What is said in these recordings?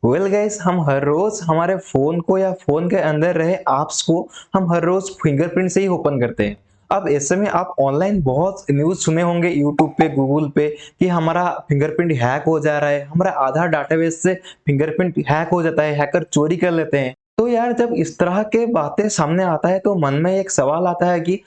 Well guys, हम हर रोज हमारे phone को या फोन के अंदर रहे ऐप्स को हम हर रोज फिंगरप्रिंट से ही ओपन करते हैं। अब ऐसे में आप ऑनलाइन बहुत न्यूज सुने होंगे यूट्यूब पे, गूगल पे कि हमारा फिंगरप्रिंट हैक हो जा रहा है, हमारा आधार डाटाबेस से फिंगरप्रिंट हैक हो जाता है, हैकर चोरी कर लेते हैं। तो यार, जब इस तरह के बातें सामने आता है तो मन में एक सवाल आता है कि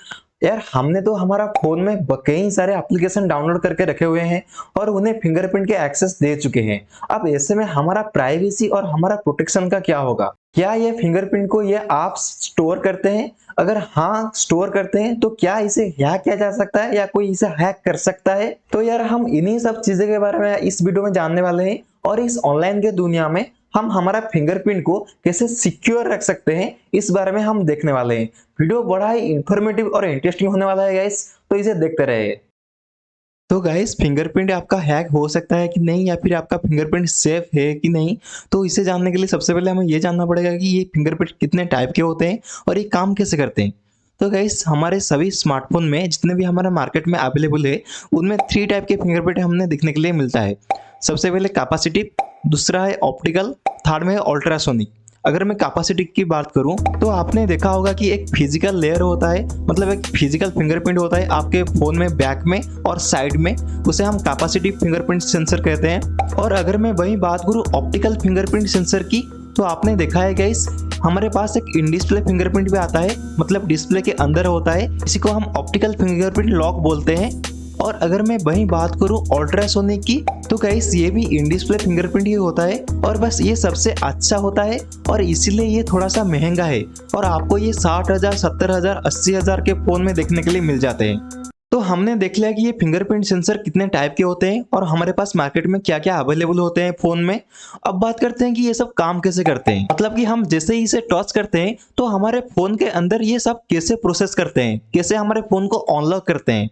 यार, हमने तो हमारा फोन में कई सारे एप्लीकेशन डाउनलोड करके रखे हुए हैं और उन्हें फिंगरप्रिंट के एक्सेस दे चुके हैं। अब ऐसे में हमारा प्राइवेसी और हमारा प्रोटेक्शन का क्या होगा? क्या ये फिंगरप्रिंट को ये ऐप्स स्टोर करते हैं? अगर हाँ स्टोर करते हैं तो क्या इसे हैक किया जा सकता है या कोई इसे हैक कर सकता है? तो यार, हम इन्हीं सब चीजें के बारे में इस वीडियो में जानने वाले हैं और इस ऑनलाइन के दुनिया में हम हमारा फिंगरप्रिंट को कैसे सिक्योर रख सकते हैं, इस बारे में हम देखने वाले हैं। वीडियो बड़ा ही इंफॉर्मेटिव और इंटरेस्टिंग होने वाला है गाइस, तो इसे देखते रहिए। तो गाइस, फिंगरप्रिंट आपका हैक हो सकता है कि नहीं, या फिर आपका फिंगरप्रिंट सेफ है कि नहीं, तो इसे जानने के लिए सबसे पहले हमें ये जानना पड़ेगा कि ये फिंगरप्रिंट कितने टाइप के होते हैं और ये काम कैसे करते हैं। तो गाइस, हमारे सभी स्मार्टफोन में जितने भी हमारे मार्केट में अवेलेबल है, उनमें 3 टाइप के फिंगरप्रिंट हमने देखने के लिए मिलता है। सबसे पहले कैपेसिटिव, दूसरा है ऑप्टिकल, थर्ड में है अल्ट्रासोनिक। अगर मैं कैपेसिटी की बात करूं तो आपने देखा होगा कि एक फिजिकल लेयर होता है, मतलब एक फिजिकल फिंगरप्रिंट होता है आपके फोन में बैक में और साइड में, उसे हम कैपेसिटिव फिंगरप्रिंट सेंसर कहते हैं। और अगर मैं वही बात करूं ऑप्टिकल फिंगरप्रिंट सेंसर की, तो आपने देखा है गाइस, हमारे पास एक इन डिस्प्ले फिंगरप्रिंट भी आता है, मतलब डिस्प्ले के अंदर होता है, इसी को हम ऑप्टिकल फिंगरप्रिंट लॉक बोलते हैं। और अगर मैं वही बात करूं अल्ट्रासोनिक की, तो गाइस ये भी इन डिस्प्ले फिंगरप्रिंट ही होता है और बस ये सबसे अच्छा होता है और इसीलिए ये थोड़ा सा महंगा है और आपको ये 60,000, 70,000, 80,000 के फोन में देखने के लिए मिल जाते हैं। तो हमने देख लिया कि ये फिंगरप्रिंट सेंसर कितने टाइप के होते हैं और हमारे पास मार्केट में क्या क्या अवेलेबल होते हैं फोन में। अब बात करते हैं कि ये सब काम कैसे करते हैं, मतलब कि हम जैसे ही इसे टच करते हैं तो हमारे फोन के अंदर ये सब कैसे प्रोसेस करते हैं, कैसे हमारे फोन को अनलॉक करते हैं।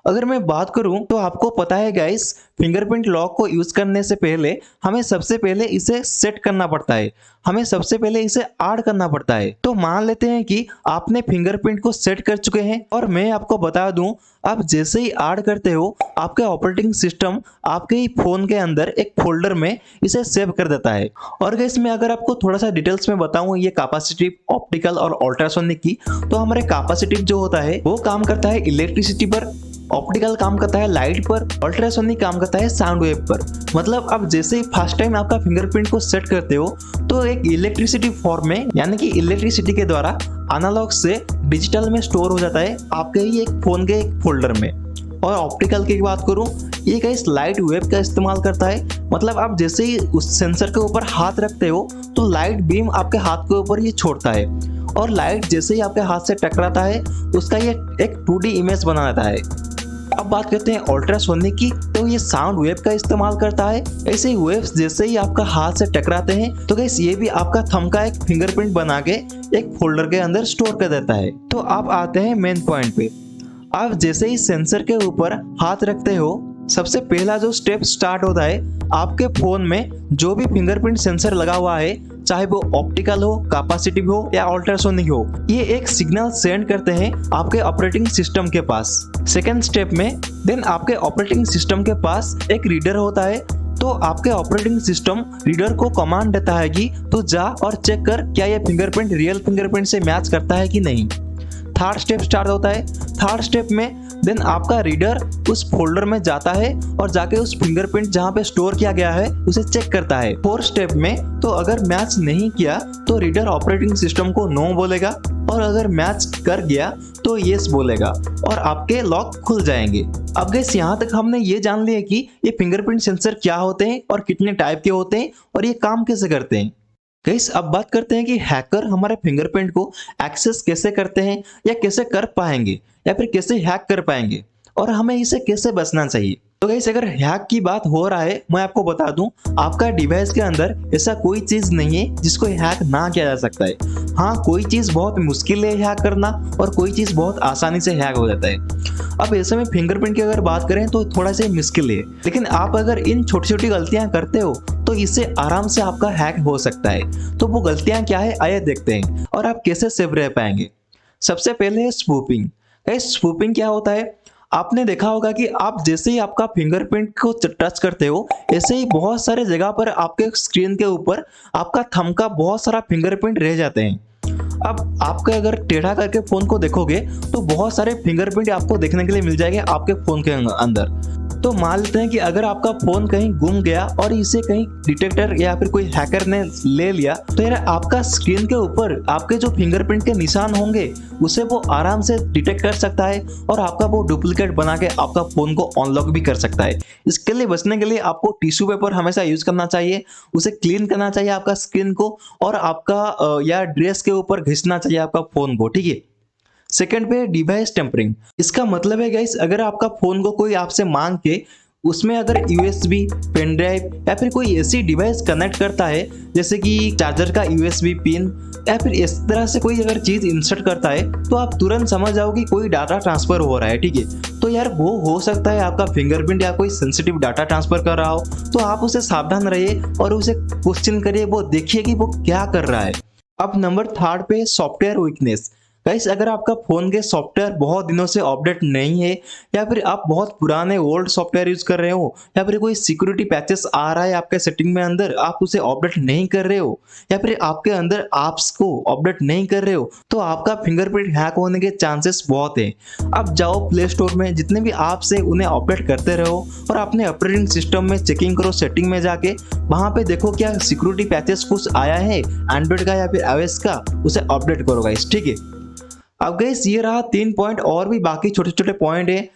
अगर मैं बात करूं तो आपको पता है गाइस, फिंगरप्रिंट लॉक को यूज करने से पहले हमें सबसे पहले इसे सेट करना पड़ता है, हमें सबसे पहले इसे ऐड करना पड़ता है। तो मान लेते हैं कि आपने फिंगरप्रिंट को सेट कर चुके हैं और मैं आपको बता दूं, आप जैसे ही ऐड करते हो आपके ऑपरेटिंग सिस्टम आपके ही फोन के अंदर एक फोल्डर में इसे सेव कर देता है। और गाइस, मैं अगर आपको थोड़ा सा डिटेल्स में बताऊं ये कैपेसिटिव, ऑप्टिकल और अल्ट्रासोनिक की, तो हमारे कैपेसिटिव जो होता है वो काम करता है इलेक्ट्रिसिटी पर, ऑप्टिकल काम करता है लाइट पर, अल्ट्रासोनिक काम करता है साउंड वेव पर। मतलब अब जैसे ही फर्स्ट टाइम आपका फिंगरप्रिंट को सेट करते हो तो एक इलेक्ट्रिसिटी फॉर्म में, यानी कि इलेक्ट्रिसिटी के द्वारा एनालॉग से डिजिटल में स्टोर हो जाता है आपके ही एक फोन के एक फोल्डर में। और ऑप्टिकल की बात करूं, ये गाइस लाइट वेव का इस्तेमाल करता है, मतलब आप जैसे ही उस सेंसर के ऊपर हाथ रखते हो तो लाइट बीम आपके हाथ के ऊपर ये छोड़ता है और लाइट जैसे ही आपके हाथ से टकराता है उसका ये एक 2D इमेज बना देता है। अब बात करते हैं अल्ट्रासोनिक की, तो ये साउंड वेव का इस्तेमाल करता है। ऐसे ही वेव्स जैसे ही आपका हाथ से टकराते हैं तो गाइस ये भी आपका थंब का एक फिंगरप्रिंट बना के एक फोल्डर के अंदर स्टोर कर देता है। तो अब आते हैं मेन पॉइंट पे। आप जैसे ही सेंसर के ऊपर हाथ रखते हो, सबसे पहला जो स्टेप स्टार्ट होता है, आपके फोन में जो भी फिंगरप्रिंट सेंसर लगा हुआ है, चाहे वो ऑप्टिकल हो, कैपेसिटिव हो या अल्ट्रासोनिक हो, ये एक सिग्नल सेंड करते हैं आपके ऑपरेटिंग सिस्टम के पास। सेकेंड स्टेप में देन आपके ऑपरेटिंग सिस्टम के पास एक रीडर होता है, तो आपके ऑपरेटिंग सिस्टम रीडर को कमांड देता है कि तू जा और चेक कर क्या ये फिंगरप्रिंट रियल फिंगरप्रिंट से मैच करता है कि नहीं। थर्ड स्टेप स्टार्ट होता है। थर्ड स्टेप में देन आपका रीडर उस फोल्डर में जाता है और जाके उस फिंगरप्रिंट जहां पे स्टोर किया गया है उसे चेक करता है। फोर्थ स्टेप में तो अगर मैच नहीं किया तो रीडर ऑपरेटिंग सिस्टम को नो बोलेगा और अगर मैच कर गया तो यस बोलेगा और आपके लॉक खुल जाएंगे। अब गाइस, यहाँ तक हमने ये जान लिया कि ये फिंगरप्रिंट सेंसर क्या होते हैं और कितने टाइप के होते हैं और ये काम कैसे करते हैं। गाइस, अब बात करते हैं कि हैकर हमारे फिंगरप्रिंट को एक्सेस कैसे करते हैं या कैसे कर पाएंगे या फिर कैसे हैक कर पाएंगे और हमें इसे कैसे बचना चाहिए। तो गाइस, अगर हैक की बात हो रहा है, मैं आपको बता दूं, आपका डिवाइस के अंदर ऐसा कोई चीज नहीं है जिसको हैक ना किया जा सकता है। हाँ, कोई चीज बहुत मुश्किल है हैक करना और कोई चीज बहुत आसानी से हैक हो जाता है। अब ऐसे में फिंगरप्रिंट की अगर बात करें तो थोड़ा सा मुश्किल है, लेकिन आप अगर इन छोटी छोटी गलतियां करते हो तो इससे आराम से आपका हैक हो सकता है। तो वो गलतियां क्या है, आइए देखते हैं और आप कैसे सेफ रह पाएंगे। सबसे पहले है स्पूपिंग। स्पूपिंग क्या होता है? आपने देखा होगा कि आप जैसे ही आपका फिंगरप्रिंट को टच करते हो, ऐसे ही बहुत सारे जगह पर आपके स्क्रीन के ऊपर आपका थंब का बहुत सारा फिंगरप्रिंट रह जाते हैं। अब आपके अगर टेढ़ा करके फोन को देखोगे तो बहुत सारे फिंगरप्रिंट आपको देखने के लिए मिल जाएंगे आपके फोन के अंदर। तो मान लेते हैं कि अगर आपका फोन कहीं गुम गया और इसे कहीं डिटेक्टर या फिर कोई हैकर ने ले लिया, तो यार आपका स्क्रीन के ऊपर आपके जो फिंगरप्रिंट के निशान होंगे उसे वो आराम से डिटेक्ट कर सकता है और आपका वो डुप्लीकेट बना के आपका फोन को अनलॉक भी कर सकता है। इसके लिए बचने के लिए आपको टिश्यू पेपर हमेशा यूज करना चाहिए, उसे क्लीन करना चाहिए आपका स्क्रीन को, और आपका या ड्रेस के ऊपर घिसना चाहिए आपका फोन को, ठीक है। सेकंड पे डिवाइस टेम्परिंग। इसका मतलब है गाइस, अगर आपका फोन को कोई आपसे मांग के उसमें अगर यूएसबी, पेन ड्राइव या फिर कोई ऐसी डिवाइस कनेक्ट करता है जैसे कि चार्जर का यूएसबी पिन या फिर इस तरह से कोई अगर चीज इंसर्ट करता है, तो आप तुरंत समझ जाओ कि कोई डाटा ट्रांसफर हो रहा है, ठीक है। तो यार वो हो सकता है आपका फिंगरप्रिंट या कोई सेंसिटिव डाटा ट्रांसफर कर रहा हो, तो आप उसे सावधान रहिए और उसे क्वेश्चन करिए, वो देखिए कि वो क्या कर रहा है। अब नंबर थर्ड पे सॉफ्टवेयर वीकनेस। गाइस, अगर आपका फोन के सॉफ्टवेयर बहुत दिनों से अपडेट नहीं है या फिर आप बहुत पुराने ओल्ड सॉफ्टवेयर यूज कर रहे हो या फिर कोई सिक्योरिटी पैचेस आ रहा है आपके सेटिंग में अंदर, आप उसे अपडेट नहीं कर रहे हो या फिर आपके अंदर ऐप्स को अपडेट नहीं कर रहे हो, तो आपका फिंगरप्रिंट हैक होने के चांसेस बहुत है। अब जाओ प्ले स्टोर में, जितने भी ऐप्स है उन्हें अपडेट करते रहो और अपने ऑपरेटिंग सिस्टम में चेकिंग करो, सेटिंग में जाके वहां पे देखो क्या सिक्योरिटी पैचेस कुछ आया है एंड्रॉइड का या फिर iOS का, उसे अपडेट करो गाइस, ठीक है। अब गाइस ये रहा 3 पॉइंट, और भी बाकी छोटे छोटे पॉइंट है।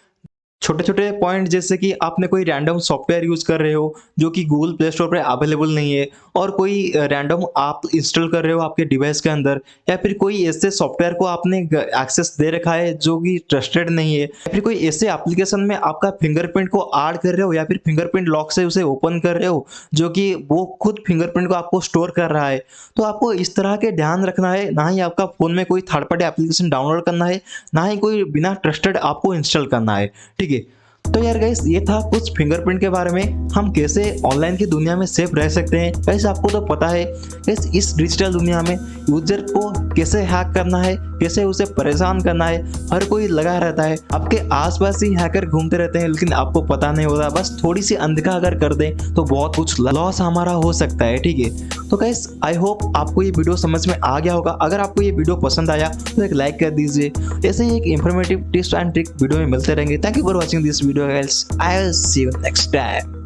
छोटे छोटे पॉइंट जैसे कि आपने कोई रैंडम सॉफ्टवेयर यूज कर रहे हो जो कि गूगल प्ले स्टोर पर अवेलेबल नहीं है, और कोई रैंडम आप इंस्टॉल कर रहे हो आपके डिवाइस के अंदर, या फिर कोई ऐसे सॉफ्टवेयर को आपने एक्सेस दे रखा है जो कि ट्रस्टेड नहीं है, या फिर कोई ऐसे एप्लीकेशन में आपका फिंगरप्रिंट को ऐड कर रहे हो या फिर फिंगरप्रिंट लॉक से उसे ओपन कर रहे हो जो कि वो खुद फिंगरप्रिंट को आपको स्टोर कर रहा है, तो आपको इस तरह के ध्यान रखना है। ना ही आपका फोन में कोई थर्ड पार्टी एप्लीकेशन डाउनलोड करना है, ना ही कोई बिना ट्रस्टेड आपको इंस्टॉल करना है, ठीक है। तो यार गाइस ये था कुछ फिंगरप्रिंट के बारे में, हम कैसे ऑनलाइन की दुनिया में सेफ रह सकते हैं। गाइस आपको तो पता है इस डिजिटल दुनिया में यूजर को कैसे हैक करना है, कैसे उसे परेशान करना है, हर कोई लगा रहता है। आपके आसपास ही हैकर घूमते रहते हैं लेकिन आपको पता नहीं होता। बस थोड़ी सी अनदेखा अगर कर दें तो बहुत कुछ लॉस हमारा हो सकता है, ठीक है। तो गाइस आई होप आपको ये वीडियो समझ में आ गया होगा। अगर आपको ये वीडियो पसंद आया तो एक लाइक कर दीजिए। ऐसे ही एक informative tips and trick video में मिलते रहेंगे। Thank you for watching this video guys. I will see you next time.